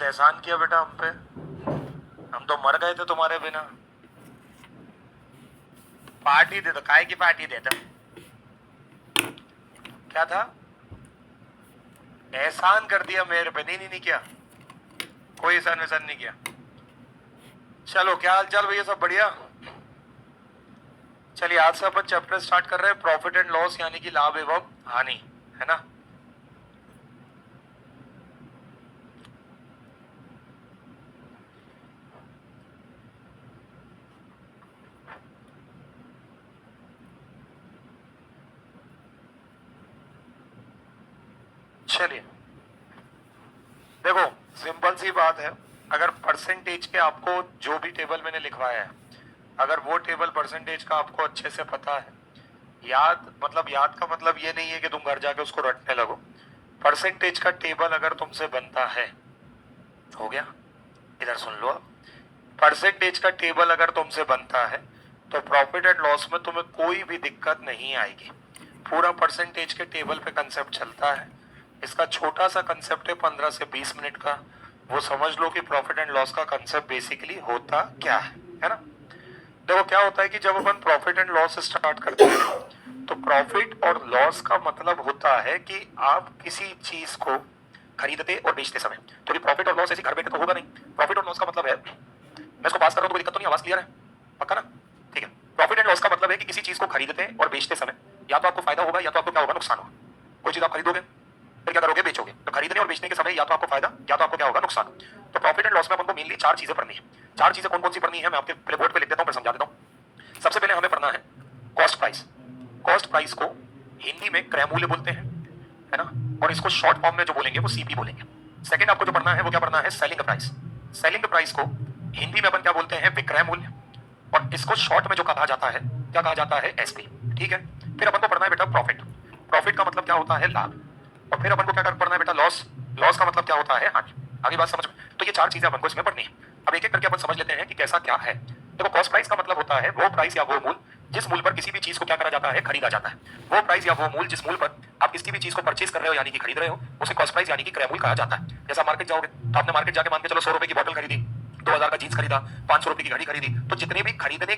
एहसान किया बेटा हम पे, हम तो मर गए थे तुम्हारे बिना। पार्टी दे दो, काय की पार्टी दे दो। क्या था? एहसान कर दिया मेरे पे। नहीं नहीं नहीं किया, कोई एहसान वहसान नहीं किया। चलो क्या हाल चाल भैया, सब बढ़िया? चलिए आज से अपन चैप्टर स्टार्ट कर रहे हैं प्रॉफिट एंड लॉस, यानी कि लाभ एवं हानि, है ना। चलिए देखो, सिंपल सी बात है, अगर परसेंटेज के आपको जो भी टेबल मैंने लिखवाया है, अगर वो टेबल परसेंटेज का आपको अच्छे से पता है, याद का मतलब ये नहीं है कि तुम घर जाके उसको रटने लगो। परसेंटेज का टेबल अगर तुमसे बनता है, हो गया, इधर सुन लो आप। परसेंटेज का टेबल अगर तुमसे बनता है तो प्रॉफिट एंड लॉस में तुम्हें कोई भी दिक्कत नहीं आएगी। पूरा परसेंटेज के टेबल पे कंसेप्ट चलता है। इसका छोटा सा कंसेप्ट है 15 से 20 मिनट का, वो समझ लो कि प्रॉफिट एंड लॉस का कंसेप्ट बेसिकली होता क्या है ना। देखो क्या होता है कि जब अपन प्रॉफिट एंड लॉस स्टार्ट करते हैं तो प्रॉफिट और लॉस का मतलब होता है कि आप किसी चीज को खरीदते और बेचते समय, क्योंकि प्रॉफिट और लॉस ऐसे घर बैठे तो होगा नहीं। प्रॉफिट और लॉस का मतलब है, मैं इसको पास कर रहा हूं तो कोई दिक्कत तो नहीं, आवाज क्लियर है? पक्का ना? ठीक है। प्रॉफिट एंड लॉस का मतलब है कि किसी चीज को खरीदते और बेचते समय या तो आपको फायदा होगा या तो आपको क्या होगा, नुकसान होगा। कोई चीज आप खरीदोगे फिर क्या करोगे, बेचोगे। तो खरीदने और बेचने के समय या तो आपको फायदा या तो आपको क्या होगा, नुकसान। तो प्रॉफिट एंड लॉस में अपन को मेनली 4 चीजें पढ़नी है। 4 चीजें कौन कौन सी पढ़नी है मैं आपके पहले बोर्ड पे लिख देता हूं, फिर समझा देता हूं। सबसे पहले हमें पढ़ना है कॉस्ट प्राइस। कॉस्ट प्राइस को हिंदी में क्रय मूल्य बोलते हैं, है ना, और इसको शॉर्ट फॉर्म में जो बोलेंगे वो सीपी बोलेंगे। सेकंड आपको जो पढ़ना है वो क्या पढ़ना है, सेलिंग प्राइस। सेलिंग प्राइस को हिंदी में अपन क्या बोलते हैं, विक्रय मूल्य, और इसको शॉर्ट में जो कहा जाता है क्या कहा जाता है, एसपी। ठीक है। फिर अपन को पढ़ना है बेटा प्रॉफिट। प्रॉफिट का मतलब क्या होता है, लाभ। और फिर अपन को क्या पढ़ना है बेटा, लॉस। लॉस का मतलब क्या होता है, हानि। आगे बात समझ में? तो ये 4 चीजें अपन को इसमें पढ़नी है। अब एक एक करके अपन समझ लेते हैं कि कैसा क्या है। देखो कॉस्ट प्राइस का मतलब होता है वो प्राइस या वो मूल जिस मूल पर किसी भी चीज को क्या करा जाता है, खरीदा जाता है। वो प्राइस या वो मूल जिस मूल पर आप किसी भी चीज को परचेज कर रहे हो यानी कि खरीद रहे हो, उसे कॉस्ट प्राइस यानी कि क्रय मूल्य कहा जाता है। जैसा मार्केट जाओगे तो आपने मार्केट जाके मान के चलो 100 रुपए की बोतल खरीदी, 2000 का जींस खरीदा, 500 रुपए की घड़ी खरीदी, तो जितने भी खरीदने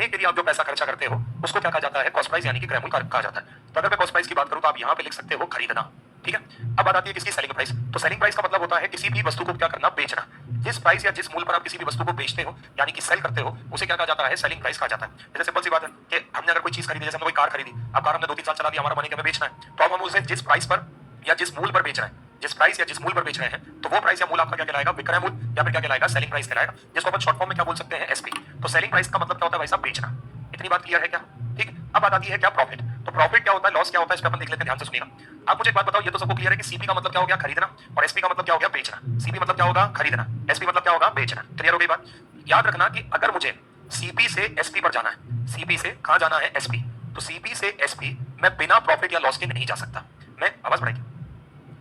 के लिए आप जो पैसा खर्चा करते हो उसको क्या कहा जाता है, कॉस्ट प्राइस यानी कि क्रय मूल्य कहा जाता है। तो अगर मैं कॉस्ट प्राइस की बात करूं तो आप यहाँ पे लिख सकते हो खरीदना। ठीक है। अब बात आती है किसकी, सेलिंग प्राइस। तो सेलिंग प्राइस का मतलब होता है किसी भी वस्तु को क्या करना, बेचना। जिस प्राइस या जिस मूल्य पर आप किसी भी वस्तु को बेचते हो यानी कि सेल करते हो उसे क्या कहा जाता है, सेलिंग प्राइस कहा जाता है। जैसे सिंपल सी बात है कि हमने अगर कोई चीज खरीदी, जैसे हमने कोई कार खरीदी, अब कार हमने 2-3 साल चला दी, हमारा मनी हमें बेचना है, तो अब हम उसे जिस प्राइस पर या जिस मूल्य पर बेच रहे हैं, जिस प्राइस या जिस मूल्य पर बेच रहे हैं, तो वो प्राइस या मूल्य आपका क्या कहलाएगा, विक्रय मूल्य, या फिर क्या कहलाएगा, सेलिंग प्राइस कहलाएगा, जिसको अपन शॉर्ट फॉर्म में क्या बोल सकते हैं, एसपी। तो सेलिंग प्राइस का मतलब क्या होता है भाई साहब, बेचना। इतनी बात क्लियर है क्या? ठीक। अब बात आती है क्या, प्रॉफिट। तो प्रॉफिट क्या होता है, लॉस क्या होता है, इस पर अपन देख लेते हैं, ध्यान से सुनिएगा। आप मुझे एक बात बताओ, ये तो सबको क्लियर है कि सीपी का मतलब क्या हो गया, खरीदना, और एसपी का मतलब क्या हो गया, बेचना। सीपी मतलब क्या होगा, खरीदना, एसपी मतलब क्या होगा, बेचना। क्लियर हो गई बात? याद रखना कि अगर मुझे सीपी से एसपी पर जाना है, सीपी से कहां जाना है, एसपी, तो सीपी से एसपी मैं बिना प्रॉफिट या लॉस के नहीं जा सकता। मैं आवाज बढ़ाइए,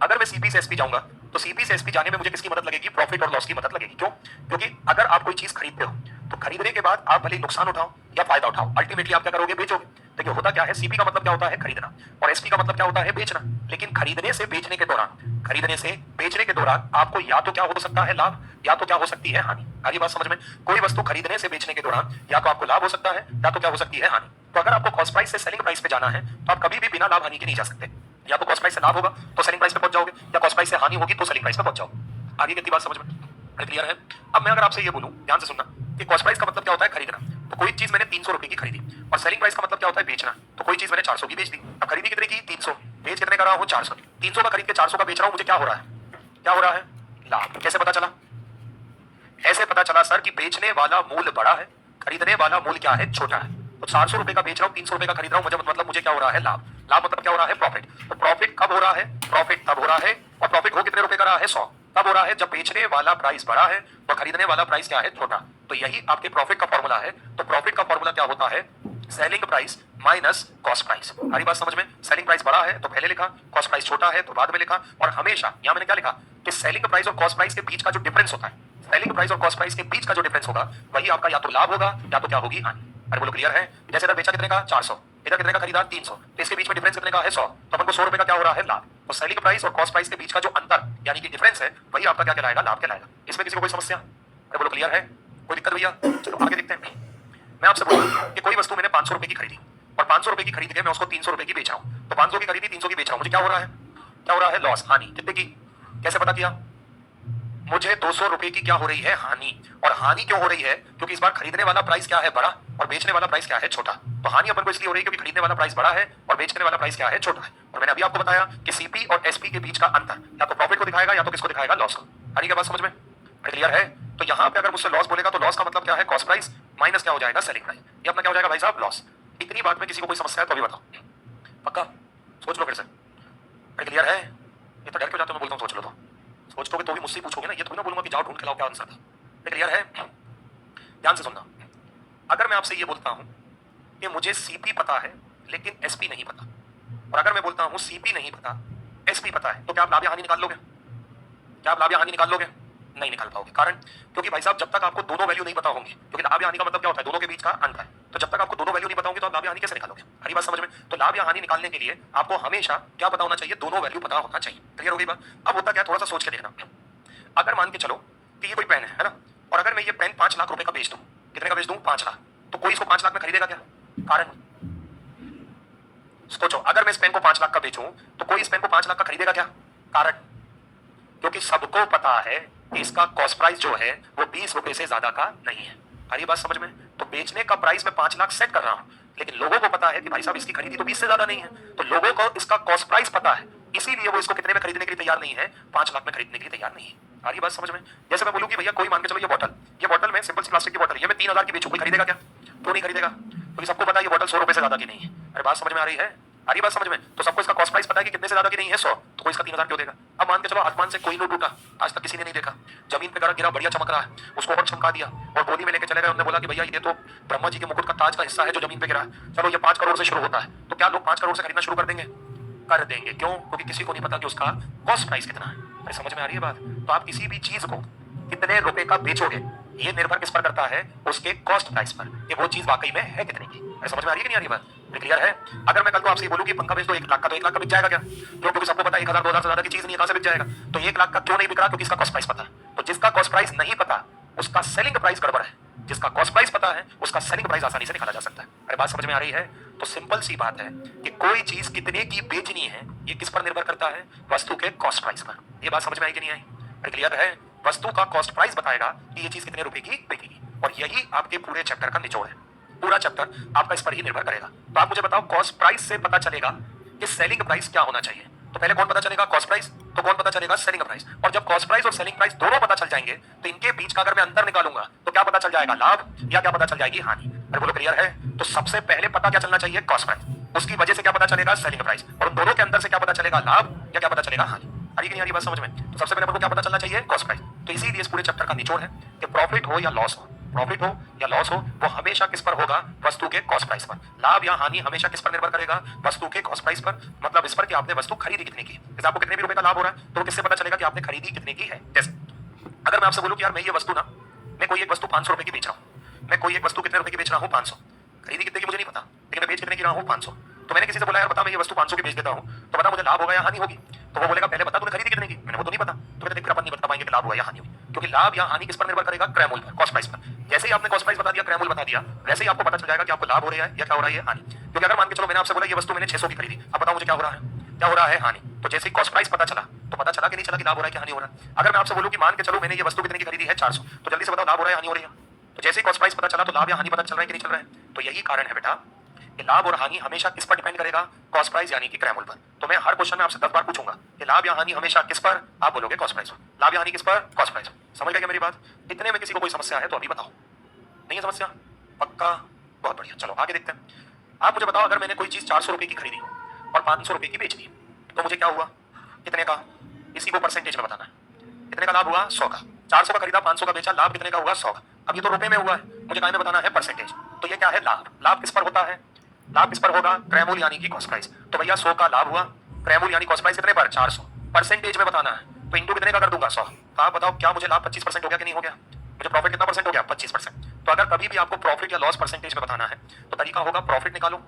अगर मैं सीपी से एसपी जाऊंगा तो सीपी से एसपी जाने में मुझे किसकी मदद लगेगी, प्रॉफिट और लॉस की मदद लगेगी। क्यों? क्योंकि अगर आप कोई चीज खरीदते हो तो खरीदने के बाद आप भले नुकसान उठाओ या फायदा उठाओ, अल्टीमेटली आप क्या करोगे, बेचोगे। देखिए होता क्या है, सीपी का मतलब क्या होता है, खरीदना, और एसपी का मतलब क्या होता है, बेचना। लेकिन खरीदने से बेचने के दौरान आपको या तो क्या हो सकता है, लाभ, या तो क्या हो सकती है, हानि। आगे बात समझ में? कोई वस्तु खरीदने से बेचने के दौरान या तो आपको लाभ हो सकता है या तो क्या हो सकती है, हानि। तो अगर आपको कॉस्ट प्राइस से सेलिंग प्राइस पे जाना है तो आप कभी भी बिना लाभ हानि के नहीं जा सकते। या तो कॉस्ट प्राइस से लाभ होगा तो सेलिंग प्राइस पे पहुंच जाओगे, या कॉस्ट प्राइस से हानि होगी तो सेलिंग प्राइस पे पहुंच जाओगे। आगे कितनी बात समझ में क्लियर है? अब मैं अगर आपसे ये बोलूं, ध्यान से सुनना, कि कॉस्ट प्राइस का मतलब क्या होता है, खरीदना। तो कोई चीज मैंने 300 रुपए की खरीदी, और सेलिंग प्राइस का मतलब क्या होता है, बेचना। तो कोई चीज मैंने 400 की बेच दी। अब खरीदी कितने की, 300, बेच कितने का रहा हूं, 400। 300 का खरीद के 400 का बेच रहा हूं, मुझे क्या हो रहा है, क्या हो रहा है, लाभ। कैसे पता चला? ऐसे पता चला सर कि बेचने वाला मूल्य बड़ा है, खरीदने वाला मूल्य क्या है, छोटा है। तो 400 रुपए का बेच रहा हूँ, 300 रुपए का खरीद रहा हूँ, मुझे मतलब मुझे क्या हो रहा है, लाभ। लाभ मतलब क्या हो रहा है, प्रॉफिट। तो प्रॉफिट कब हो रहा है, प्रॉफिट तब हो रहा है, और प्रॉफिट हो कितने रुपए का रहा है, 100। तब हो रहा है जब बेचने वाला प्राइस बड़ा है और खरीदने वाला प्राइस क्या है, छोटा। तो यही आपके प्रॉफिट का फॉर्मूला है। तो प्रॉफिट का फॉर्मूला क्या होता है, selling price minus cost price. हरी बात समझ में? सेलिंग प्राइस बड़ा है तो पहले लिखा, कॉस्ट प्राइस छोटा है तो बाद में लिखा। और हमेशा यहां मैंने क्या लिखा कि सेलिंग प्राइस और कॉस्ट प्राइस के बीच का जो डिफरेंस होता है, सेलिंग प्राइस और कॉस्ट प्राइस के बीच का जो डिफरेंस होगा वही आपका या तो लाभ होगा या तो क्या होगी, हानि। अरे बोलो क्लियर है? जैसे इधर बेचा कितने का, 400, इधर कितने का खरीदा 300, तो इसके बीच में डिफरेंस कितने का है 100, तो अपन को 100 रुपए का क्या हो रहा है लाभ। तो सेलिंग प्राइस और कॉस्ट प्राइस के बीच का जो अंतर यानी कि डिफरेंस है वही आपका क्या कहलाएगा, लाभ कहलाएगा। इसमें किसी को कोई समस्या, अरे बोलो क्लियर है, कोई दिक्कत भैया? चलो आगे देखते हैं। मैं आपसे बोलूं कि कोई वस्तु मैंने 500 रुपए की खरीदी और 500 रुपए की खरीद के मैं उसको 300 रुपए की बेच रहा हूं, तो 500 की खरीदी 300 की बेच रहा हूं, मुझे क्या हो रहा है, क्या हो रहा है, लॉस, हानि। कितने की, कैसे पता किया, मुझे 200 रुपए की क्या हो रही है, हानि। और हानि क्यों हो रही है, क्योंकि इस बार खरीदने वाला प्राइस क्या है, बड़ा, और बेचने वाला प्राइस क्या है, छोटा। तो हानि अपन को इसलिए हो रही है क्योंकि खरीदने वाला प्राइस बड़ा है और बेचने वाला प्राइस क्या है, छोटा है। और मैंने अभी आपको बताया कि सीपी और एसपी के बीच का अंतर या तो प्रॉफिट को दिखाएगा या तो किसको दिखाएगा, लॉस को। हानि की बात समझ में क्लियर है? तो यहाँ पे अगर मुझसे लॉस बोलेगा तो लॉस का मतलब क्या है, कॉस्ट प्राइस माइनस क्या हो जाएगा, सेलिंग प्राइस। ये अपना क्या हो जाएगा भाई साहब, लॉस। इतनी बात में किसी को कोई समस्या है तो अभी बताओ, पक्का सोच लो फिर से, क्लियर है? ये तो डर क्यों जाते हो, मैं बोलता हूँ सोच लो, तो सोच लोगे तो भी मुझसे पूछोगे ना, ये थोड़ी ना बोलूंगा कि जाओ ढूंढ के लाओ क्या आंसर था। क्लियर है? ध्यान से सुनना, अगर मैं आपसे ये बोलता हूं कि मुझे सीपी पता है लेकिन एसपी नहीं पता, और अगर मैं बोलता हूं सीपी नहीं पता एसपी पता है, तो क्या आप लाभ या हानि निकाल लोगे? क्या आप लाभ या हानि निकाल लोगे? नहीं निकाल पाओगे। कारण, क्योंकि भाई साहब जब तक आपको दोनों वैल्यू नहीं पता होंगे, क्योंकि लाभ या हानि का मतलब क्या होता है, दोनों के बीच का अंतर है, तो जब तक आपको दोनों वैल्यू नहीं पता होंगे तो आप लाभ या हानि कैसे निकालोगे? हरी बात समझ में? तो लाभ या हानि निकालने के लिए आपको हमेशा क्या पता होना चाहिए, दोनों वैल्यू पता होना चाहिए। क्लियर हो गई बात? अब होता क्या, थोड़ा सा सोच के देखना। अगर मान के चलो कि ये कोई पेन है ना, और अगर मैं ये पेन 5 लाख रुपए का बेच दूं, कितने का बेच दूं, 5 लाख, तो कोई इसको 5 लाख में खरीदेगा क्या? कारण सोचो, अगर मैं इस पेन को 5 लाख का बेचूं तो कोई इस पेन को 5 लाख का खरीदेगा क्या? कारण, क्योंकि सबको पता है कि इसका कॉस्ट प्राइस जो है वो 20 रुपए से ज्यादा का नहीं है। आ रही बात समझ में? तो बेचने का प्राइस मैं 5 लाख सेट कर रहा हूं, लेकिन लोगों को पता है कि भाई साहब इसकी खरीदी तो 20 से ज्यादा नहीं है, तो लोगों को इसका कॉस्ट प्राइस पता है, इसीलिए वो इसको कितने में खरीदने के लिए तैयार नहीं है, 5 लाख में खरीदने के लिए तैयार नहीं है। आ रही बात समझ में? जैसे मैं बोलूं कि भैया कोई मान के चलो ये बोतल में सिंपल सी प्लास्टिक की बोतल है, ये मैं 3000 की बेचूं, कोई खरीदेगा क्या? क्यों नहीं खरीदेगा? क्योंकि सबको पता है ये बोतल 100 रुपए से ज्यादा की नहीं है। अरे बात समझ में आ रही है? आ रही बात समझ में? तो सबको इसका कॉस्ट प्राइस पता है कि कितने से ज्यादा की नहीं है, 100, तो कोई इसका 3000 क्यों देगा? अब मान के चलो आसमान से कोई नोट टूटा, आज तक किसी ने नहीं देखा, जमीन पे गिरा बढ़िया चमक रहा है, उसको और चमका दिया और गोदी में लेके चले गए, उन्होंने बोला कि भैया ये तो ब्रह्मा जी के मुकुट का ताज का हिस्सा है जो जमीन पे गिरा है, चलो ये 5 करोड़ से शुरू होता है, तो क्या लोग 5 करोड़ से खरीदना शुरू कर देंगे? कर देंगे। क्यों? क्योंकि किसी को नहीं पता कि उसका कॉस्ट प्राइस कितना है। अरे समझ में आ रही है बात? तो आप किसी भी चीज को कितने रुपए का बेचोगे, ये निर्भर किस पर करता है, उसके कॉस्ट प्राइस पर, कि वो चीज वाकई में है कितने की। अरे समझ में आ रही है कि नहीं आ रही बात? क्लियर है? अगर मैं कल को आपसे ये बोलूं कि पंखा बेच दो 1 लाख का, तो 1 लाख का बिक जाएगा क्या? क्यों? क्योंकि सबको पता है 1000 2000 से ज्यादा की चीज नहीं है, कहां से बिक जाएगा? तो 1 लाख का क्यों नहीं बिक रहा? क्योंकि इसका कॉस्ट प्राइस पता है। तो जिसका कॉस्ट प्राइस नहीं पता उसका सेलिंग प्राइस गड़बड़ है, जिसका कॉस्ट प्राइस पता है उसका सेलिंग प्राइस आसानी से निकाला जा सकता है। अरे बात समझ में आ रही है? तो सिंपल सी बात है कि कोई चीज कितने की बेचनी है ये किस पर निर्भर करता है, वस्तु के कॉस्ट प्राइस पर। ये बात समझ में आई कि नहीं आई? अरे क्लियर है? वस्तु का कॉस्ट प्राइस बताएगा कि ये चीज कितने रुपए की बिकेगी, और यही आपके पूरे चैप्टर का निचोड़ है। पूरा चैप्टर आपका इस पर ही निर्भर करेगा। तो आप मुझे बताओ, कॉस्ट प्राइस से पता चलेगा कि सेलिंग प्राइस क्या होना चाहिए, तो पहले कौन पता चलेगा, कॉस्ट प्राइस, तो कौन पता चलेगा, सेलिंग प्राइस। और जब कॉस्ट प्राइस और सेलिंग प्राइस दोनों पता चल जाएंगे तो इनके बीच का अगर मैं अंतर निकालूंगा तो क्या पता चल जाएगा, लाभ, या क्या पता चल जाएगी, हानि। अरे बोलो क्लियर है? तो सबसे पहले पता क्या चलना चाहिए, कॉस्ट प्राइस, उसकी वजह से क्या पता चलेगा, सेलिंग प्राइस, और दोनों के अंदर से क्या पता चलेगा, लाभ, या क्या पता चलेगा, हानि। आ रही कि नहीं आ रही बात समझ में? तो सबसे पहले आपको क्या पता चलना चाहिए, कॉस्ट प्राइस। तो इसीलिए इस पूरे चैप्टर का निचोड़ है कि प्रॉफिट हो या लॉस हो, प्रॉफिट हो या लॉस हो, वो हमेशा किस पर होगा, वस्तु के कॉस्ट प्राइस पर। लाभ या हानि हमेशा किस पर निर्भर करेगा, वस्तु के कॉस्ट प्राइस पर, मतलब इस पर कि आपने वस्तु खरीदी कितने की। जैसे आपको कितने भी रुपए का लाभ हो रहा है तो किससे पता चलेगा कि आपने खरीदी कितने की है। जैसे अगर मैं आपसे बोलूं कि यार मैं ये वस्तु ना, मैं कोई एक वस्तु 500 रुपए की बेच रहा हूं, मैं कोई एक वस्तु कितने रुपए की बेच रहा हूं, 500, खरीदी कितने की मुझे नहीं पता, लेकिन मैं बेच कितने की रहा हूं, 500। तो मैंने किसी से बोला यार बता मैं ये वस्तु 500 की बेच देता हूं, तो बता मुझे लाभ होगा या हानि होगी? तो वो बोलेगा पहले बता तूने खरीदी कितने की, मैंने वो तो नहीं पता, तो कहते फिर अपन नहीं बता पाएंगे कि लाभ हुआ या हानि हुई, क्योंकि लाभ या हानि किस पर निर्भर करेगा, क्रय मूल्य पर, कॉस्ट प्राइस पर। जैसे ही आपने कॉस्ट प्राइस बता दिया, क्रय मूल्य बता दिया, वैसे ही आपको पता चल जाएगा कि आपको लाभ हो रहा है या क्या हो रहा है, हानि। क्योंकि अगर मान के चलो मैंने आपसे बोला ये वस्तु मैंने 600 की खरीदी, अब बताओ मुझे क्या हो रहा है, क्या हो रहा है, हानि। तो जैसे ही कॉस्ट प्राइस पता चला तो पता चला कि नहीं चला कि लाभ हो रहा है कि हानि हो रहा है। अगर मैं आपसे बोलूं कि मान के चलो मैंने ये वस्तु कितने की खरीदी है, 400, तो जल्दी से बताओ लाभ हो रहा है हानि हो रही है? तो जैसे ही कॉस्ट प्राइस पता चला तो लाभ या हानि पता चल रहा है कि नहीं चल रहा है? तो यही कारण है बेटा कि लाभ और हानि हमेशा किस पर डिपेंड करेगा, कॉस्ट प्राइस यानी कि क्रय मूल्य पर। तो मैं हर क्वेश्चन में आपसे 10 बार पूछूंगा कि लाभ या हानि हमेशा किस पर, आप बोलोगे कॉस्ट प्राइस पर। लाभ या हानि किस पर, कॉस्ट प्राइस पर। समझ गए क्या मेरी बात? इतने में किसी को कोई समस्या है तो अभी बताओ, नहीं है समस्या? पक्का? बहुत बढ़िया, चलो आगे देखते हैं। आप मुझे बताओ, अगर मैंने कोई चीज 400 रुपए की खरीदी और 500 रुपए की बेच दी तो मुझे क्या हुआ, कितने का, इसी को परसेंटेज में बताना है। कितने का लाभ हुआ, 100 का। 400 का खरीदा, 500 का बेचा, लाभ कितने का हुआ, 100 का। अब ये तो रुपए में हुआ है, मुझे काय में बताना है, परसेंटेज। तो ये क्या है, लाभ। लाभ किस पर होता है, लाभ किस पर होगा, क्रय मूल्य यानी कि कॉस्ट प्राइस। तो भैया 100 का लाभ हुआ, क्रय मूल्य यानी कॉस्ट प्राइस कितने पर, 400, परसेंटेज में बताना है, तो इंटू कितने का कर दूंगा, 100। तो आप बताओ क्या मुझे लाभ 25% हो गया कि नहीं हो गया, मुझे प्रॉफिट कितना परसेंट हो गया, 25%। तो अगर कभी भी आपको प्रॉफिट या लॉस परसेंटेज में बताना है तो तरीका होगा प्रॉफिट निकालो,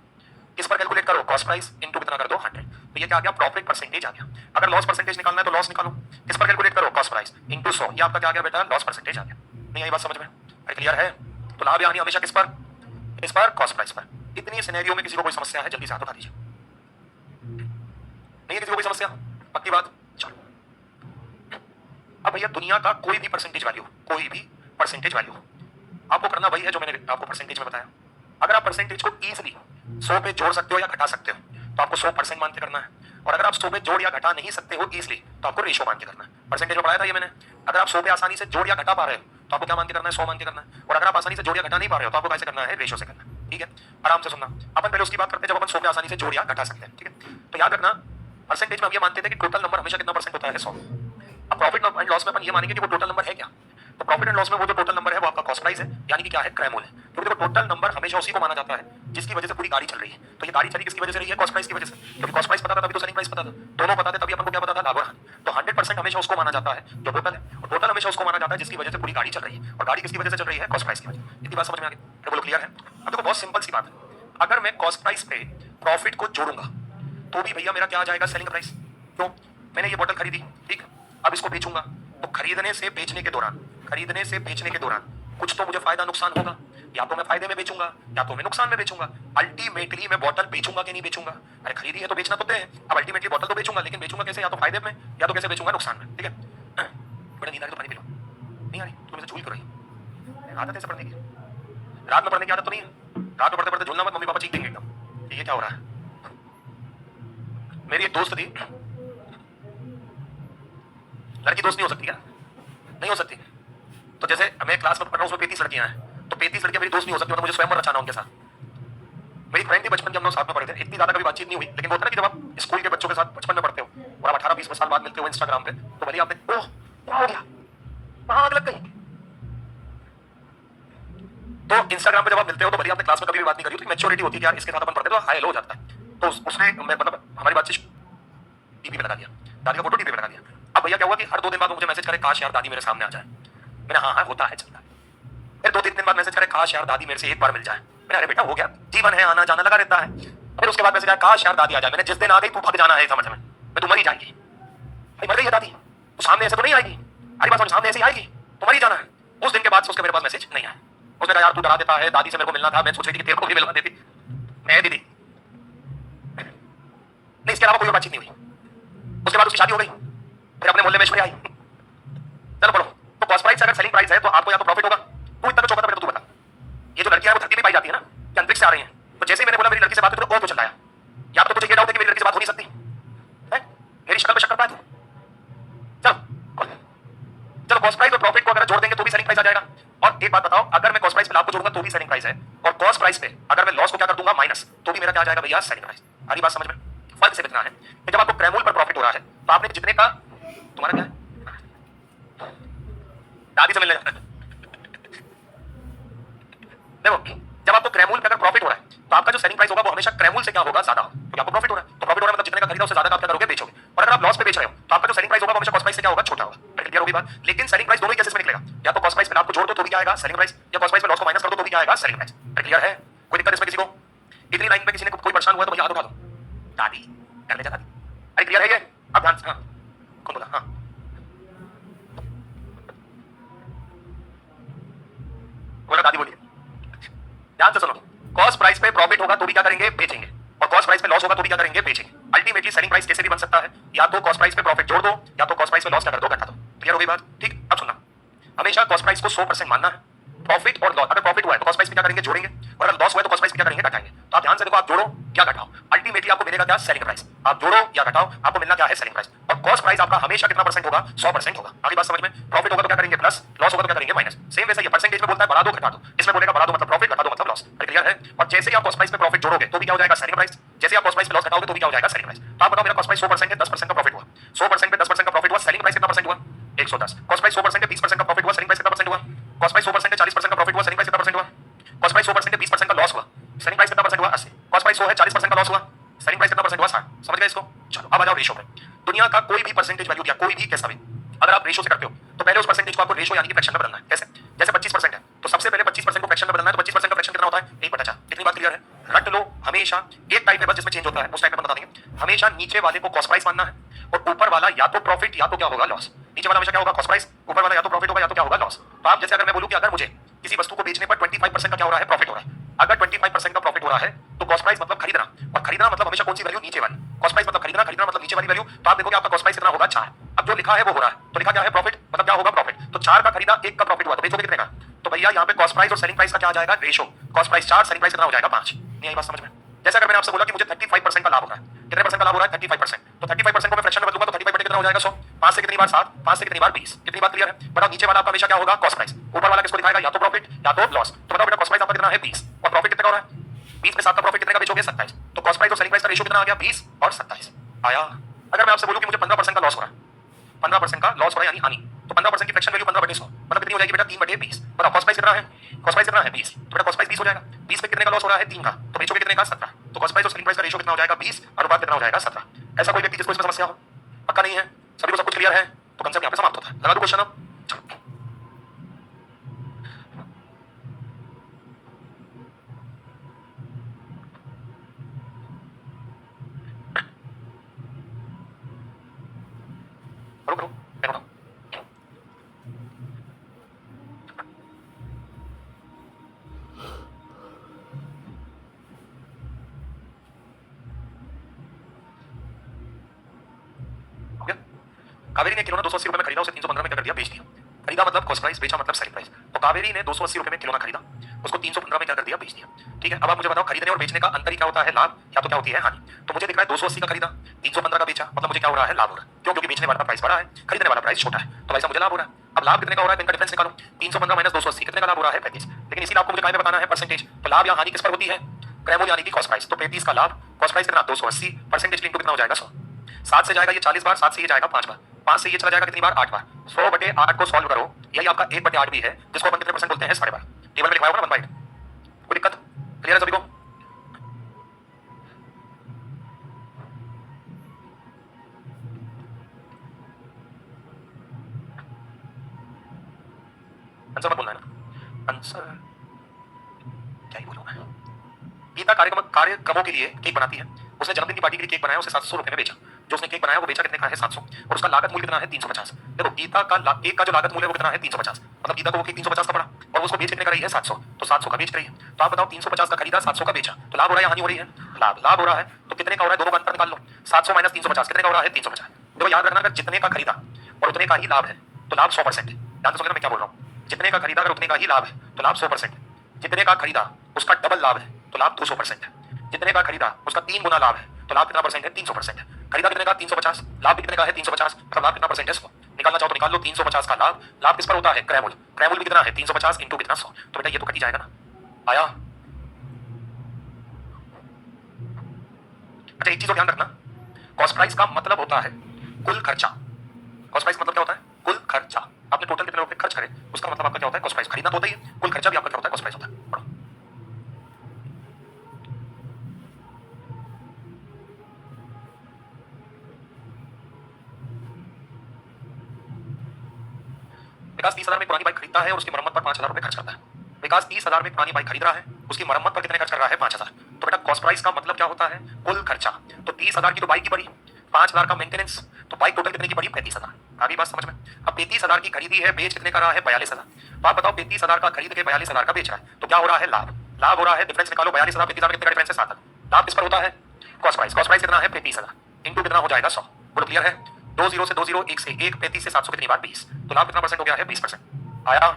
इस पर कैलकुलेट करो, कॉस्ट प्राइस इनटू कितना कर दो 100, तो ये क्या आ गया, प्रॉफिट परसेंटेज आ गया। अगर लॉस परसेंटेज निकालना है तो लॉस निकालो, इस पर कैलकुलेट करो, कॉस्ट प्राइस इनटू 100, ये आपका क्या आ गया बेटा, लॉस परसेंटेज आ गया। नहीं आई बात समझ में? क्लियर है? तो लाभ यानी हमेशा किस पर, इस पर कॉस्ट प्राइस पर। इतनी सिनेरियो में किसी को कोई समस्या है जल्दी से हाथ उठा दीजिए। नहीं है किसी को कोई समस्या? पक्की बात? चलो अब भैया दुनिया का कोई भी परसेंटेज वैल्यू, कोई भी परसेंटेज वैल्यू, आपको करना वही है जो मैंने आपको परसेंटेज में बताया। अगर आप परसेंटेज को इजीली 100 पे जोड़ सकते हो या घटा सकते हो तो आपको 100% मान के करना है, और अगर आप 100 पे जोड़ या घटा नहीं सकते हो इजीली तो आपको रेशो मान के करना है। परसेंटेज में पढ़ाया था ये मैंने। अगर आप 100 पे आसानी से जोड़ या घटा पा रहे हो तो आपको क्या मान के करना है, 100 मान के करना है। और अगर आप आसानी से जोड़ या घटा नहीं पा रहे हो तो आपको कैसे करना है, रेशो से करना है। ठीक है, आराम से सुनना। अपन पहले उसकी बात करते हैं जब अपन 100 पे आसानी से जोड़ या घटा सकते हैं। ठीक है, तो याद रखना परसेंटेज में हम ये मानते थे कि टोटल नंबर हमेशा कितना परसेंट होता है, 100। अब प्रॉफिट एंड लॉस में अपन ये मानेंगे कि वो टोटल नंबर है क्या, तो प्रॉफिट एंड लॉस में वो जो टोटल नंबर है वो आपका कॉस्ट प्राइस है, यानी कि क्या है, क्रय मूल्य है। क्योंकि देखो टोटल नंबर हमेशा उसी को माना जाता है जिसकी वजह से पूरी गाड़ी चल रही है। तो ये गाड़ी चली किसकी वजह से रही है, कॉस्ट प्राइस की वजह से। क्योंकि कॉस्ट प्राइस पता था तभी तो सेलिंग प्राइस पता था, दोनों पता थे तभी अपन को क्या पता था, लाभ और हानि। तो 100% हमेशा उसको माना जाता है जो टोटल है, और टोटल हमेशा उसको माना जाता है जिसकी वजह से पूरी गाड़ी चल रही है, और गाड़ी किसकी वजह से चल रही है, कॉस्ट प्राइस की वजह। इतनी बात समझ में आ गई? बोलो क्लियर है? अब देखो बहुत सिंपल सी बात है, अगर मैं कॉस्ट प्राइस पे प्रॉफिट को जोड़ूंगा तो भी भैया मेरा क्या आ जाएगा, सेलिंग प्राइस। क्यों? मैंने ये बोतल खरीदी, ठीक, अब इसको बेचूंगा, तो खरीदने से बेचने के दौरान, खरीदने से बेचने के दौरान कुछ तो मुझे फायदा नुकसान होगा, या तो मैं फायदे में बेचूंगा या तो मैं नुकसान में बेचूंगा। अल्टीमेटली मैं बोतल बेचूंगा कि नहीं बेचूंगा, अरे खरीदी है तो बेचना तो है, अब अल्टीमेटली बोतल तो बेचूंगा, लेकिन बेचूंगा कैसे, या तो फायदे में या तो कैसे बेचूंगा, नुकसान में। ठीक है, बड़ा नींद आ रही तो पानी पी लो, नहीं आ रही तो मुझे झूल कर रही आदत है पढ़ने की, रात में पढ़ने की आदत तो नहीं है, रात में पढ़ते पढ़ते झूलना मत, मम्मी पापा चीख देंगे एकदम ये क्या हो रहा है। मेरी एक दोस्त थी, लड़की दोस्त नहीं हो सकती क्या, नहीं हो सकती। तो जैसे मैं क्लास में पढ़ रहा हूँ, उसमें 35 लड़कियां हैं, तो 35 लड़कियां मेरी दोस्त नहीं हो सकती, मतलब मुझे स्वयं रचाना उनके साथ। मेरी फ्रेंड थी बचपन के, हम लोग साथ में पढ़े थे, इतनी ज्यादा कभी बातचीत नहीं हुई, लेकिन होता है ना कि जब आप स्कूल के बच्चों के साथ बचपन में पढ़ते हो और आप 18-20 साल बाद मिलते हो इंस्टाग्राम पे, तो भले आपने ओह क्या हो गया, वहां आग लग गई। तो इंस्टाग्राम पे जब आप मिलते हो तो भले आपने क्लास में कभी भी बात नहीं करी, तो मैच्योरिटी होती है कि यार इसके साथ अपन पढ़ते तो हाय हेलो हो जाता है। तो उसने मतलब हमारी बातचीत टीवी पे लगा दिया, दादी का फोटो टीवी पे लगा दिया। अब भैया क्या हुआ कि हर 2 दिन बाद मुझे मैसेज करे, काश यार दादी मेरे सामने आ जाए। मैंने हाँ हाँ होता है चलता है। फिर 2-3 दिन बाद मैसेज करे, काश यार दादी मेरे से एक बार मिल जाए। मैंने अरे बेटा हो गया, जीवन है, आना जाना लगा रहता है। फिर उसके बाद मैसेज आया, काश यार दादी आ जाए। मैंने जिस दिन आ गई तू भाग जाना है, समझ में, मैं तू मर ही जाएगी। भाई मर गई है दादी, तो सामने ऐसे तो नहीं आएगी, अरे बात सामने ऐसे ही आएगी, तो मर ही जाना है। उस दिन के बाद से उसके मेरे पास मैसेज नहीं आया। उसने कहा यार तू डरा देता है, दादी से मेरे को मिलना था, मैं सोच रही थी कि तेरे को भी मिलवा देती। मैं दीदी नहीं, इसके अलावा कोई बातचीत नहीं हुई। उसके बाद उसकी शादी हो गई, फिर अपने मोहल्ले में ऐश्वर्या आई। चलो बोलो, तो कॉस्ट प्राइस अगर सेलिंग प्राइस है तो आपको या तो प्रॉफिट होगा, तू इतना तो चौका था, तू बता। ये जो लड़कियां है वो धरती में पाई जाती है ना, कि अंतरिक्ष से आ रही हैं, तो जैसे ही मैंने बोला मेरी लड़की से बात है तो और कुछ लाया, या तो तुझे ये डाउट है कि मेरी लड़की से बात हो नहीं सकती है, मेरी शक्ल पे शक करता है तू। चलो चलो, कॉस्ट प्राइस और प्रॉफिट को अगर जोड़ देंगे तो भी सेलिंग प्राइस आ जाएगा। और एक बात बताओ, अगर मैं कॉस्ट प्राइस पे लाभ को जोड़ूंगा तो भी सेलिंग प्राइस है, और कॉस्ट प्राइस पे अगर मैं लॉस को क्या कर दूंगा माइनस, तो भी मेरा क्या आ जाएगा भैया, सेलिंग प्राइस। हरी बात समझ में? फर्क से इतना है कि जब आपको क्रय पर प्रॉफिट हो रहा है तो आपने जितने का, तुम्हारा क्या है, दादी से मिलने जाना है। देखो जब आपको क्रय पे अगर प्रॉफिट हो रहा है तो आपका जो सेलिंग प्राइस होगा वो हमेशा क्रय से क्या होगा, ज्यादा होगा, क्योंकि आपको प्रॉफिट हो रहा है। तो प्रॉफिट हो रहा है मतलब जितने का खरीदा उससे ज्यादा का आप क्या करोगे, बेचोगे। और अगर आप लॉस पे बेच रहे हो तो आपका जो सेलिंग प्राइस होगा वो हमेशा कॉस्ट प्राइस से क्या होगा, छोटा होगा। क्लियर होगी बात? लेकिन सेलिंग प्राइस दोनों ही केसेस में निकलेगा, या तो कॉस्ट प्राइस पे लाभ को जोड़ दो तो भी क्या आएगा, सेलिंग प्राइस, या कॉस्ट प्राइस पे लॉस को माइनस कर दो तो भी क्या आएगा, सेलिंग प्राइस। क्लियर है? कोई दिक्कत इसमें किसी को? इतनी लाइन में किसी ने कोई परेशान हुआ तो भैया हाथ उठा दो, दादी कर ले जा दादी। अरे क्लियर है ये? अब ध्यान से, हाँ कौन बोला, हाँ बोला, दादी बोलिए, ध्यान से सुनो। कॉस्ट प्राइस पे प्रॉफिट होगा तो भी क्या करेंगे, बेचेंगे, और कॉस्ट प्राइस पे लॉस होगा तो भी क्या करेंगे, बेचेंगे। अल्टीमेटली सेलिंग प्राइस कैसे भी बन सकता है, या तो कॉस्ट प्राइस पे प्रॉफिट जोड़ दो या तो कॉस्ट प्राइस पे लॉस क्या कर दो, घटा दो। क्लियर हो गई बात? ठीक, अब सुनना, हमेशा कॉस्ट प्राइस को 100% मानना है। प्रॉफिट और लॉस, अगर प्रॉफिट हुआ है तो कॉस्ट प्राइस पे क्या करेंगे, जोड़ेंगे, और अगर लॉस हुआ है तो कॉस्ट प्राइस पे क्या करेंगे, घटाएंगे। तो आप ध्यान से देखो, आप जोड़ो या घटाओ, अल्टीमेटली आपको मिलेगा क्या, सेलिंग प्राइस। आप जोड़ो या घटाओ, आपको मिलना क्या है, सेलिंग प्राइस। और कॉस्ट प्राइस आपका हमेशा कितना परसेंट होगा, 100% होगा। आगे बात समझ में? प्रॉफिट होगा तो क्या करेंगे, प्लस, लॉस होगा तो क्या करेंगे, माइनस। सेम वैसे ये परसेंटेज में बोलता है बढ़ा दो घटा दो, इसमें बोलेगा बढ़ा दो मतलब प्रॉफिट, घटा दो मतलब लॉस। क्लियर है? और जैसे ही आप कॉस्ट प्राइस पे प्रॉफिट जोड़ोगे तो भी क्या हो जाएगा, सेलिंग प्राइस। जैसे आप कॉस्ट प्राइस पे लॉस घटाओगे तो भी क्या हो जाएगा, सेलिंग प्राइस। तो आप बताओ मेरा कॉस्ट प्राइस 100% है, 10% का प्रॉफिट हुआ, 100% पे 10% का प्रॉफिट हुआ, सेलिंग प्राइस कितना परसेंट हुआ, 110। कॉस्ट प्राइस 100% है, 20% का प्रॉफिट हुआ, सेलिंग प्राइस कितना परसेंट हुआ, कॉस्ट प्राइस 100% है, 40% का प्रॉफिट हुआ, सेलिंग प्राइस कितना परसेंट हुआ, कॉस्ट प्राइस 100% है, 20% का लॉस हुआ, सेलिंग प्राइस कितना परसेंट हुआ, 80। कॉस्ट प्राइस 100 है, 40% का लॉस हुआ, सेलिंग प्राइस कितना परसेंट हुआ, 60। समझ गए इसको? चलो अब आ जाओ रेशो पे। दुनिया का कोई भी परसेंटेज वैल्यू दिया, कोई भी कैसा भी, अगर आप रेशो से करते हो तो पहले उस परसेंटेज को आपको रेशो यानी कि फ्रैक्शन में बदलना है। कैसे? जैसे 25% है तो सबसे पहले 25% को फ्रैक्शन में बदलना है, तो 25% का फ्रैक्शन कितना होता है, 1/4। इतनी बात क्लियर है? रट लो, हमेशा एक टाइप होता है उस टाइप में बता देंगे। हमेशा नीचे वाले को कॉस्ट प्राइस मानना है और ऊपर वाला या तो प्रॉफिट या तो क्या होगा लॉस। नीचे वाला हमेशा क्या होगा कॉस्ट प्राइस, ऊपर वाला या तो प्रॉफिट होगा या तो क्या होगा लॉस। तो आप जैसे अगर मैं बोलूं कि अगर मुझे किसी वस्तु को बेचने पर 25% का क्या हो रहा है प्रॉफिट हो रहा है, अगर 25% का प्रॉफिट हो रहा है तो कॉस्ट प्राइस मतलब खरीदना, और खरीदना मतलब हमेशा कौन सी वैल्यू, नीचे वाली। कॉस्ट प्राइस मतलब खरीदना, खरीदना मतलब नीचे वाली वैल्यू। तो आप देखोगे आपका कॉस्ट प्राइस कितना होगा 4। अब जो लिखा है वो हो रहा है, तो लिखा क्या है प्रॉफिट, मतलब क्या होगा प्रॉफिट। तो 4 का खरीदा, 1 का प्रॉफिट हुआ, तो बेचोगे कितने का। तो भैया यहाँ पे कॉस्ट प्राइस और सेलिंग प्राइस का क्या आ जाएगा ratio, cost price 4 selling price कितना हो जाएगा 5। नहीं आई बात समझ में। जैसे अगर मैंने आपसे बोला कि मुझे 35% का लाभ हो रहा है, कितने परसेंट का लाभ हो रहा है 35%, तो 35% को मैं फ्रैक्शन में बदलूंगा तो 35 कितना हो जाएगा 100, 5 से कितनी बार 7, 5 से कितनी बार 20। कितनी बात क्लियर है। बताओ नीचे वाला आपका हमेशा क्या होगा कॉस्ट प्राइस, ऊपर वाला किसको दिखाएगा या तो प्रॉफिट या तो लॉस। तो बताओ बेटा कॉस्ट प्राइस आपका कितना है 20 और प्रॉफिट कितने का हो रहा है 20 में 7 का प्रॉफिट कितने का बेचोगे 27। तो कॉस्ट प्राइस और सेलिंग प्राइस का रेशियो कितना आ गया 20 और 27 आया। अगर मैं आपसे बोलूं कि मुझे 15% का लॉस हो रहा है, 15% का लॉस हो रहा है यानी हानि, तो 15% की फ्रैक्शन वैल्यू 15/100 मतलब कितनी हो जाएगी बेटा 3/20। बताओ कॉस्ट प्राइस कितना है, कॉस्ट प्राइस कितना है 20, तो बेटा कॉस्ट प्राइस 20 हो जाएगा। 20 में कितने का लॉस हो रहा है 3 का, तो बेचोगे कितने का 17। तो कॉस्ट प्राइस और सेलिंग प्राइस का रेशियो कितना हो जाएगा 20, अनुपात कितना हो जाएगा 17। ऐसा कोई व्यक्ति जिसको इसमें समस्या हो, पक्का नहीं है, सभी को सब कुछ क्लियर है, तो कंसेप्ट यहाँ पे समाप्त होता है। लगा दो क्वेश्चन अब, चलो करो करो मैं बताऊं। हो गया। कावेरी ने खिलौना 280 रुपए में खरीदा, उसे 315 में क्या कर दिया बेच दिया। खरीदा मतलब कॉस्ट प्राइस, बेचा मतलब सेलिंग प्राइस। तो कावेरी ने 280 रुपए में खिलौना खरीदा, उसको 315 में क्या कर दिया बेच दिया। ठीक है, अब आप मुझे बताओ खरीदने और बेचने का अंतर क्या होता है, लाभ या तो क्या होती है हानि। तो मुझे दिख रहा है 280 का खरीदा 315 का बेचा, मतलब मुझे क्या हो रहा है लाभ हो रहा है। क्यों, क्योंकि बेचने वाला का प्राइस बड़ा है, खरीदने वाला प्राइस छोटा है, तो वैसा मुझे लाभ हो रहा है। अब लाभ कितने का हो रहा है, इनका डिफरेंस निकालो, 315 माइनस 280 कितने का लाभ हो रहा है 35। लेकिन इसी लाभ को मुझे काय में बताना है परसेंटेज, तो लाभ या हानि किस पर होती है, क्रैमोल यानी कि कॉस्ट प्राइस। तो 35 का लाभ, कॉस्ट प्राइस कितना 280, परसेंटेज इनटू कितना हो जाएगा 100। 7 से जाएगा ये 40 बार, 7 से ये जाएगा 5 बार, 5 से ये चला जाएगा कितनी बार 8 बार। 100/8 को सॉल्व करो, यही आपका 1/8 भी है, जिसको अपन कितने परसेंट बोलते हैं 12.5। टेबल में लिखवाया होगा ना 1/8। कोई दिक्कत क्लियर है सभी को। आंसर मत बोलना है ना, आंसर क्या ही बोलूं मैं। गीता कार्यक्रमों के लिए केक बनाती है, उसने जन्मदिन की पार्टी के लिए केक बनाया, उसे 700 रुपए में बेचा। जो उसने केक बनाया वो बेचा कितने का है 700, और उसका लागत मूल्य कितना है 350। देखो गीता का केक का जो लागत मूल्य है वो कितना है 350, मतलब गीता को वो केक 350 का पड़ा और उसको बेच कितने का रही है 700, तो 700 का बेच रही है। तो आप बताओ 350 का खरीदा 700 का बेचा, तो लाभ हो रहा है या हानि हो रही है, लाभ हो रहा है। तो कितने का हो रहा है, दोनों का अंतर निकाल लो, 700 माइनस 350 कितने का हो रहा है 350। देखो याद रखना अगर जितने का खरीदा और उतने का ही लाभ है तो लाभ 100%। ध्यान से सुनना मैं क्या बोल रहा हूँ, जितने का खरीदा अगर उतने का ही लाभ है तो लाभ 100%, जितने का खरीदा उसका डबल लाभ है तो लाभ 200% है, जितने का खरीदा उसका 3 गुना लाभ है तो लाभ कितना परसेंट है 300% है। खरीदा कितने का 350, लाभ भी कितने का है 350, मतलब लाभ कितना परसेंट है 100। निकालना चाहो तो निकाल लो, 350 का लाभ, लाभ किस पर होता है क्रैमोल, क्रैमोल भी कितना है 350 इंटू कितना 100, तो बेटा ये तो कट ही जाएगा ना। आया। अच्छा एक चीज और ध्यान रखना, कॉस्ट प्राइस का मतलब होता है कुल खर्चा। कॉस्ट प्राइस मतलब क्या होता है कुल खर्चा, आपने टोटल कितने रुपए खर्च करे उसका मतलब आपका क्या होता है कॉस्ट प्राइस। खरीदना तो होता ही है, कुल खर्चा भी आपका क्या होता है कॉस्ट प्राइस होता है। पढ़ो। विकास 30,000 में पुरानी बाइक खरीदता है और उसकी मरम्मत पर 5,000 रुपए खर्च करता है। विकास 30,000 में पुरानी बाइक खरीद रहा है, उसकी मरम्मत पर कितने खर्च कर रहा है 5,000। तो बेटा कॉस्ट प्राइस का मतलब क्या होता है कुल खर्चा। तो 30,000 की तो बाइक की पड़ी, 5,000 का मेंटेनेंस, तो बाइक टोटल कितने की पड़ी 35,000। आगे बात समझ में। अब 35,000 की खरीदी है, बेच कितने का रहा है 42,000। तो आप बताओ 35,000 का खरीद के 42,000 का बेच रहा है तो क्या हो रहा है लाभ, लाभ हो रहा है। डिफरेंस निकालो, 42,000 35,000 कितने का डिफरेंस है 7,000। लाभ किस पर होता है कॉस्ट प्राइस, कॉस्ट प्राइस कितना है 35,000 इंटू कितना हो जाएगा 100। बोलो क्लियर है। 20 से 20 1 से 1 35 से 700 कितनी बार 20, तो लाभ कितना परसेंट हो गया है 20%। आया।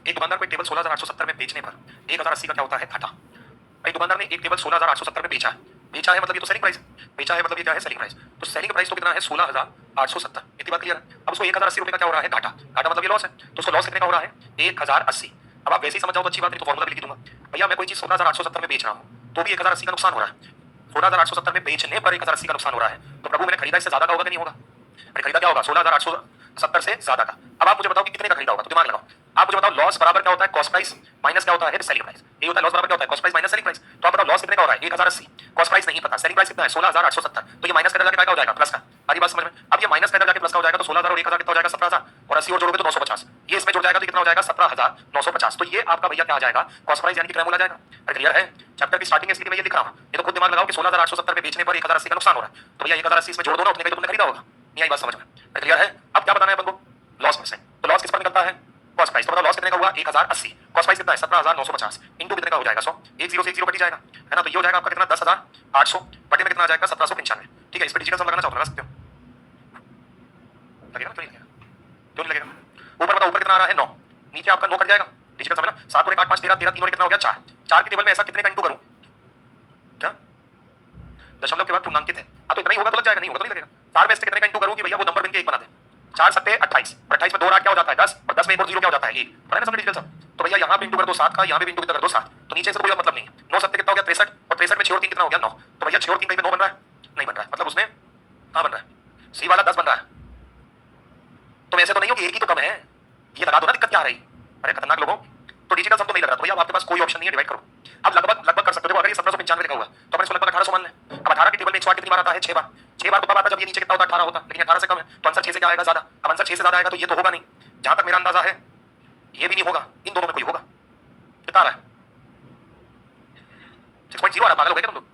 एक दुकानदार को एक टेबल 16,870 में बेचने पर 1,080 का क्या होता है घाटा। भाई दुकानदार ने एक टेबल 16,870 में बेचा है बेचा है मतलब ये तो सेलिंग प्राइस है, बेचा है मतलब ये क्या है, सेलिंग प्राइस। तो सेलिंग प्राइस तो कितना है, 16,870। इतनी बात क्लियर है। अब उसको 1,080 रुपए का क्या हो रहा है, घाटा। घाटा मतलब ये लॉस है, तो उसको लॉस कितने का हो रहा है, 1,080। अब आप वैसे ही समझ जाओ तो अच्छी बात, नहीं तो फॉर्मूला भी लिख दूंगा। भैया मैं कोई चीज 16,870 में बेच रहा हूँ तो भी 1,080 का नुकसान हो रहा है। 16,870 में बेचने पर 1,080 का नुकसान हो रहा है, तो प्रभु मैंने खरीदा इससे ज्यादा का होगा कि नहीं होगा? मैंने खरीदा क्या होगा, 16,870 से ज्यादा का। अब आप मुझे बताओ कि कितने का खरीदा होगा, तो दिमाग लगाओ। आप मुझे बताओ लॉस बराबर क्या होता है, कॉस्ट प्राइस माइनस क्या होता है, सेलिंग प्राइस। ये होता है लॉस बराबर क्या होता है, cost price minus selling price. तो आप बताओ लॉस कितने का हो रहा है, 1,080। कॉस्ट प्राइस नहीं पता, सेलिंग प्राइस कितना है, 16,870। तो ये माइनस का जाके क्या हो जाएगा, प्लस का। आधी बात समझ में? अब ये माइनस का जाके प्लस का हो जाएगा, तो 16,000 और 1,000 कितना हो जाएगा, 17,000। और 80 और जोड़ोगे तो 950। ये इसमें जुड़ जाएगा तो कितना हो जाएगा, 17,950। तो ये आपका भैया क्या आ जाएगा, कॉस्ट प्राइस यानी कि क्रैमूल आ जाएगा। क्लियर है? चैप्टर की स्टार्टिंग इसलिए मैं ये लिख रहा हूं, ये तो खुद दिमाग लगाओ कि 16,870 में बेचने पर 1,080 का नुकसान हो रहा है, तो भैया 1,080 इसमें जोड़ दो ना, उतने का तुमने खरीदा होगा। नहीं आई बात समझ में? क्लियर है? अब क्या बताना है अपन को, लॉस में से। तो लॉस किस पर निकलता है, कॉस्ट प्राइस। तो बताओ लॉस कितने का हुआ, 1,080। कॉस्ट प्राइस कितना है, 17,950 इंटू कितने का हो जाएगा, 100। 10 से 10 कटी जाएगा, है ना? तो ये हो जाएगा आपका कितना, 10,800 बटे में कितना आ जाएगा, 1795। ठीक है, इस पर डिजिटल सम लगाना चाहो तो लगा सकते हो। लगेगा क्यों नहीं लगेगा, क्यों नहीं लगेगा? ऊपर बताओ, ऊपर कितना आ रहा है, 9। नीचे आपका 9 कट जाएगा, डिजिटल सम है ना। 7 और 1 8 5 13 13 3 और कितना हो गया, 4। 4 की टेबल में ऐसा कितने का इंटू करूं, क्या दशमलव के बाद पूर्णांकित है। अब तो इतना ही होगा तो लग जाएगा, नहीं होगा तो नहीं लगेगा। 4 में से कितने का इंटू करूं कि भैया वो नंबर बन के 1 बना दे। 4 सत्ते 28, और 28 में 2 8 क्या हो जाता है, 10, और 10 में 1 और 0 क्या हो जाता है, 1। पता है ना समझ डिजिटल सम? तो भैया यहाँ पे इंटू कर दो 7 का, यहाँ पे इंटू कर दो 7, तो नीचे से कोई मतलब नहीं है। 9 सत्ते कितना हो गया, 63, और 63 में 6 और 3 कितना हो गया, 9। तो भैया 6 और 3 कहीं पे 9 बन रहा है, नहीं बन रहा है, मतलब उसमें कहां बन रहा है, सी वाला 10 बन रहा है। तो ऐसे तो नहीं हो कि एक ही तो कम है, ये लगा दो ना, दिक्कत क्या आ रही। अरे खतरनाक लोगों, तो डिजिटल सम तो नहीं लग रहा, तो भैया आपके पास कोई ऑप्शन नहीं है, डिवाइड करो। अब लगभग लगभग कर सकते हो। देखो अगर ये 1795 लिखा हुआ है तो अपन इसको लगभग 1800 मान लें। अब 18 की टेबल में 108 कितनी बार आता है, 6 बार। 6 बार तो तब आता जब ये नीचे कितना होता, 18 होता, लेकिन 18 से कम है तो आंसर 6 से क्या आएगा, ज्यादा। अब आंसर 6 से ज्यादा आएगा तो ये तो होगा नहीं, जहां तक मेरा अंदाजा है ये भी नहीं होगा, इन दोनों में कोई होगा। कितना आ रहा है, 6.0 आ रहा है, पागल हो गए क्या तुम लोग?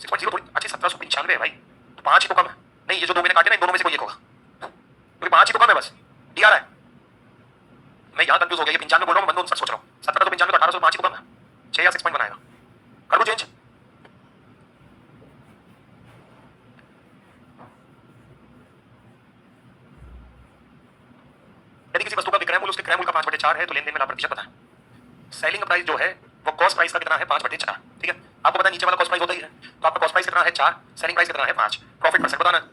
6.0 थोड़ी अच्छी, 1795 है भाई, तो 5 ही तो कम है। नहीं, ये जो 2 मैंने काटे ना, इन दोनों में से कोई एक होगा, क्योंकि 5 ही तो कम है बस। डी आ रहा है, मैं यहाँ कंफ्यूज हो गया, ये 95 बोल रहा हूँ, मैं बंदों सोच रहा हूँ। 17 तो 95 तो 1800 5 ही तो कम है, 6 या 6 पॉइंट बनाएगा, कर दो चेंज। यदि किसी वस्तु का विक्रय मूल्य उसके क्रय मूल्य का 5/4 है तो लेन देन में लाभ प्रतिशत बताएं। सेलिंग प्राइस जो है वो कॉस्ट प्राइस का कितना है, 5/4। ठीक है, आपको पता है नीचे वाला कॉस्ट प्राइस होता ही है, तो आपका कॉस्ट प्राइस कितना है, 4, सेलिंग प्राइस कितना है, 5। प्रॉफिट परसेंट बताना है,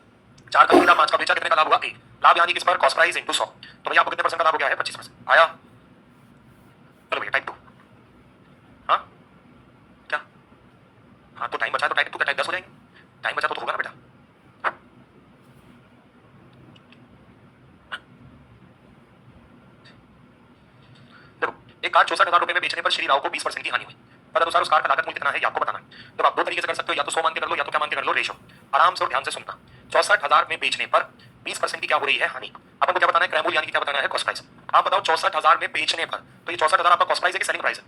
4 का खरीदा 5 का बेचा, कितने का लाभ हुआ, 1 लाभ यानी किस पर, कॉस्ट प्राइस इंटू 100। तो भैया आपको कितने परसेंट का लाभ हो गया है, 25% आया। चलो भैया टाइप 2। हाँ क्या, हाँ तो टाइम बचा तो टाइप 2 का टाइप 10 हो जाएंगे, टाइम बचा तो होगा ना बेटा। एक कार 64,000 रुपए में बेचने पर श्री राव को 20% की हानि हुई। तदनुसार उस कार का लागत मूल्य कितना है, ये आपको बताना है। तो आप दो तरीके से कर सकते हो, या तो 100 मान के कर लो, या तो क्या मान के कर लो, रेशो। आराम से और ध्यान से सुनना। 64,000 में बेचने पर 20% की क्या हो रही है, हानि। अपन को क्या बताना है, क्रय मूल्य यानी कि क्या बताना है, कॉस्ट प्राइस। आप बताओ 64,000 में बेचने पर, तो ये 64,000 आपका कॉस्ट प्राइस है कि सेलिंग प्राइस है,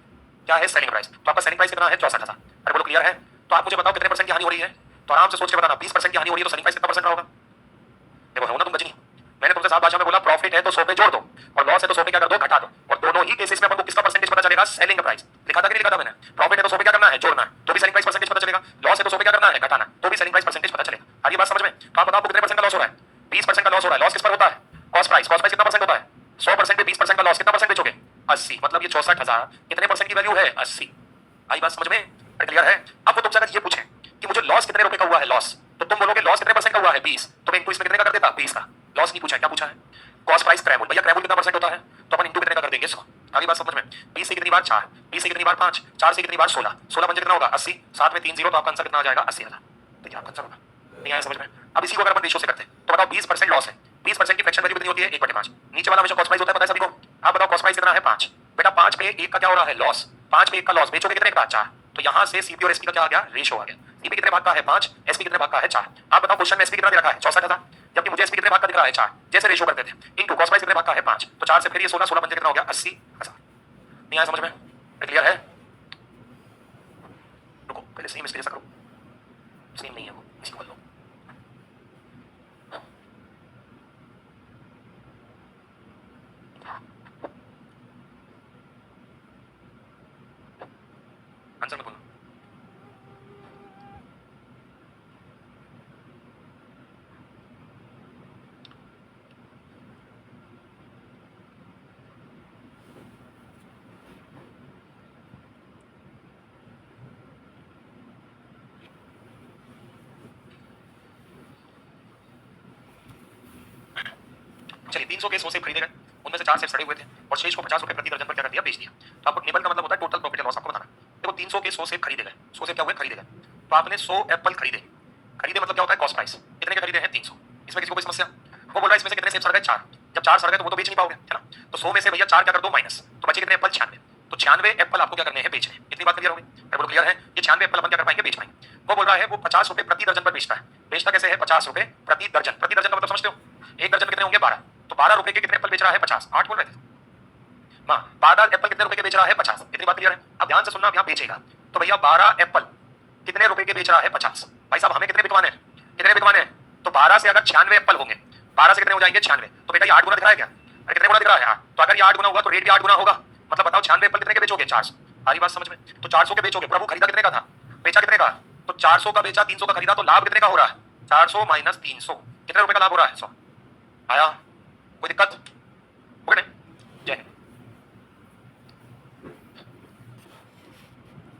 क्या है, सेलिंग प्राइस। तो आपका सेलिंग प्राइस कितना है, 64,000। अरे बोलो क्लियर है? तो आप मुझे बताओ कितने परसेंट की हानि हो रही है, तो आराम से सोच के बताना। 20% की हानि हो रही है तो सेलिंग प्राइस कितना परसेंट होगा। देखो है ना तुम बचनी, मैंने तुमसे साफ भाषा में बोला, प्रॉफिट है तो 100 पे जोड़ दो, और लॉस है तो 100 पे क्या कर दो, घटा दो। और दोनों ही केसेस में अपन को किसका परसेंटेज पता चलेगा, सेलिंग प्राइस। लिखा था कि नहीं लिखा था मैंने, प्रॉफिट है तो 100 पे क्या करना है, जोड़ना है, तो भी सेलिंग प्राइस परसेंटेज पता चलेगा। लॉस है तो 100 पे क्या करना है, घटाना, तो भी सेलिंग प्राइस परसेंटेज पता चलेगा। आगे बात समझ में? तो आप बताओ आपको कितने परसेंट का लॉस हो रहा है, 20% का लॉस हो रहा है। लॉस किस पर होता है, कॉस्ट प्राइस। कॉस्ट प्राइस कितना परसेंट होता है, 100% पे 20% का लॉस, कितना परसेंट बेचोगे, 80। मतलब ये 64,000 कितने परसेंट की वैल्यू है, 80। आई बात समझ में? क्लियर है? अब वो तुमसे अगर ये पूछे कि मुझे लॉस कितने रुपए का हुआ है, लॉस, तो तुम बोलोगे लॉस कितने परसेंट का हुआ है, 20, तो मैं इनको इसमें कितने का कर देता, 20 का। लॉस नहीं पूछा है, क्या पूछा है, कॉस्ट प्राइस क्रय मूल्य। भैया क्रय मूल्य कितना परसेंट होता है, तो अपन इंटू कितने का कर देंगे, 100। आगे बात समझ में? 20 से कितनी बार 4, 20 से कितनी बार 5, 4 से कितनी बार 16, 16 पंजे कितना होगा, 80, 7 में 3 0, तो आपका आंसर कितना आ जाएगा, 80,000। तो क्या आपका आंसर होगा, नहीं आया समझ में? अब इसी को अगर अपन रेशियो से करते हैं तो बताओ 20% लॉस है, 20% की फ्रैक्शन वैल्यू कितनी होती है, 1/5। नीचे वाला हमेशा कॉस्ट प्राइस होता है, पता है सभी को। आप बताओ कॉस्ट प्राइस कितना है, 5। बेटा 5 पे 1 का क्या हो रहा है, लॉस। 5 पे 1 का लॉस, बेचोगे कितने का, 4। तो यहां से सीपी और एसपी का क्या आ गया, रेशियो आ गया। सीपी कितने भाग का है, 5, एसपी कितने भाग का है, 4। आप बताओ क्वेश्चन में एसपी कितना दे रखा है, 64,000, जबकि मुझे एसपी कितने भाग का दिख रहा है, 4। जैसे रेशियो करते थे, इनटू कॉस्ट प्राइस कितने भाग का है, 5, तो 4 से फिर ये 16, 16 पंजे कितना हो गया, 80,000। नहीं आया समझ में? क्लियर है? रुको पहले सेम इसके जैसा करो, सेम नहीं है वो, इसी को कर लो। आंसर मत बोलो। चलिए 300 के 100 सेब खरीदे गए, उनमें से 4 सेब सड़े हुए थे और शेष को 50 रुपए प्रति दर्जन पर क्या कर दिया, बेच दिया। तो आपको निबल का मतलब होता है टोटल प्रॉफिट लॉस आपको बताना। देखो 300 के 100 सेब खरीदे गए, 100 सेब क्या हुए, खरीदे गए। तो आपने 100 एप्पल खरीदे, खरीदे मतलब क्या होता है कॉस्ट प्राइस, कितने के खरीदे हैं 300। इसमें किसी को कोई समस्या? वो बोल रहा है इसमें से कितने सेब सड़ गए, 4। जब 4 सड़ गए तो वो तो बेच नहीं पाओगे, है ना। तो 100 में से भैया 4 क्या कर दो माइनस, तो बचे कितने एप्पल, 96। तो 96 एप्पल आपको क्या करने हैं, बेचने। इतनी बात क्लियर हो गई? अगर बोलो क्लियर है, ये 96 एप्पल अपन क्या कर पाएंगे, बेच पाएंगे। वो बोल रहा है वो 50 रुपए प्रति दर्जन पर बेचता है। बेचता कैसे है, 50 रुपए प्रति दर्जन। प्रति दर्जन का मतलब समझते हो, एक दर्जन में कितने होंगे, 12। तो 12 रुपए के कितने एप्पल बेच रहा है, 50। 8 बोल रहे थे हाँ, 12 एप्पल कितने रुपए के बेच रहा है, 50। इतनी बात क्लियर है? अब ध्यान से सुनना, अब यहाँ बेचेगा तो भैया 12 एप्पल कितने रुपए के बेच रहा है, 50। भाई साहब हमें कितने बिकवाने हैं, कितने बिकवाने हैं? तो 12 से अगर 96 एप्पल होंगे, 12 से कितने हो जाएंगे, 96। तो बेटा ये 8 गुना दिख रहा है क्या? अरे कितने गुना दिख रहा है? हाँ, तो अगर ये 8 गुना हुआ तो रेट भी 8 गुना होगा। मतलब बताओ 96 एप्पल कितने के बेचोगे, 400। सारी बात समझ में? तो 400 के बेचोगे। प्रभु खरीदा कितने का था, बेचा कितने का? तो 400 का बेचा, 300 का खरीदा, तो लाभ कितने का हो रहा है, 400 माइनस 300, कितने रुपए का लाभ हो रहा है, 100। आया? कोई दिक्कत? ओके नहीं?